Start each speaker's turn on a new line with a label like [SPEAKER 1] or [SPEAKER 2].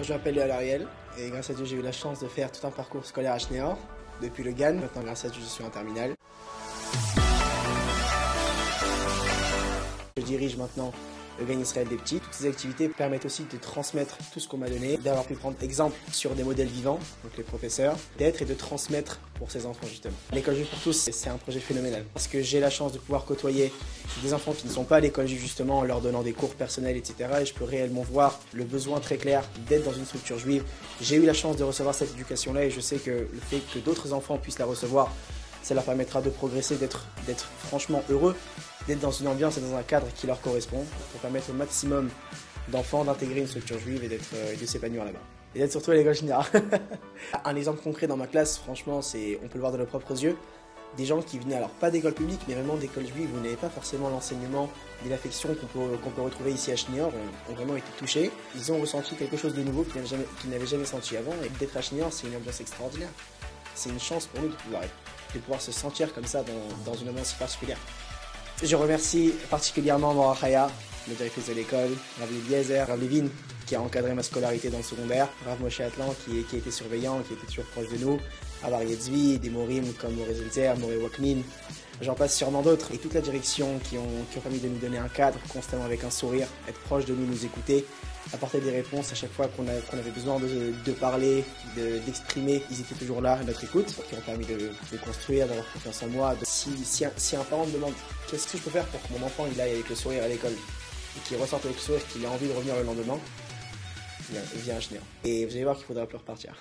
[SPEAKER 1] Je m'appelle Léa Ariel et grâce à Dieu j'ai eu la chance de faire tout un parcours scolaire à Schneor, depuis le GAN, maintenant grâce à Dieu je suis en terminale. Je dirige maintenant le GAN Israël des petits. Toutes ces activités permettent aussi de transmettre tout ce qu'on m'a donné, d'avoir pu prendre exemple sur des modèles vivants, donc les professeurs, d'être et de transmettre pour ces enfants justement. L'école juive pour tous, c'est un projet phénoménal parce que j'ai la chance de pouvoir côtoyer des enfants qui ne sont pas à l'école juive justement en leur donnant des cours personnels, etc. Et je peux réellement voir le besoin très clair d'être dans une structure juive. J'ai eu la chance de recevoir cette éducation-là et je sais que le fait que d'autres enfants puissent la recevoir, ça leur permettra de progresser, d'être franchement heureux, d'être dans une ambiance et dans un cadre qui leur correspond, pour permettre au maximum d'enfants d'intégrer une structure juive et de s'épanouir là-bas. Et d'être surtout à l'école générale. Un exemple concret dans ma classe, franchement, on peut le voir de nos propres yeux, des gens qui venaient alors pas d'école publique, mais vraiment d'école juive, où n'avaient pas forcément l'enseignement et l'affection qu'on peut retrouver ici à Schneor, ont vraiment été touchés. Ils ont ressenti quelque chose de nouveau qu'ils n'avaient jamais senti avant, et d'être à Schneor, c'est une ambiance extraordinaire. C'est une chance pour nous de pouvoir se sentir comme ça dans une ambiance si particulière. Je remercie particulièrement Mora Chaya, le directrice de l'école, Rav Eliezer, Rav Levin, qui a encadré ma scolarité dans le secondaire, Rav Moshe Atlan, qui a été surveillant, qui était toujours proche de nous, Rav Ariel Zvi, des Morim comme Moré Zelzer, Moré Wakmin, j'en passe sûrement d'autres, et toute la direction qui ont permis de nous donner un cadre, constamment avec un sourire, être proche de nous, nous écouter, apporter des réponses à chaque fois qu'on avait besoin de parler, d'exprimer. Ils étaient toujours là à notre écoute, qui ont permis de construire, d'avoir confiance en moi. Si un parent me demande qu'est-ce que je peux faire pour que mon enfant il aille avec le sourire à l'école et qu'il ressorte avec le sourire, qu'il ait envie de revenir le lendemain, il vient à Schneor. Et vous allez voir qu'il faudra plus repartir.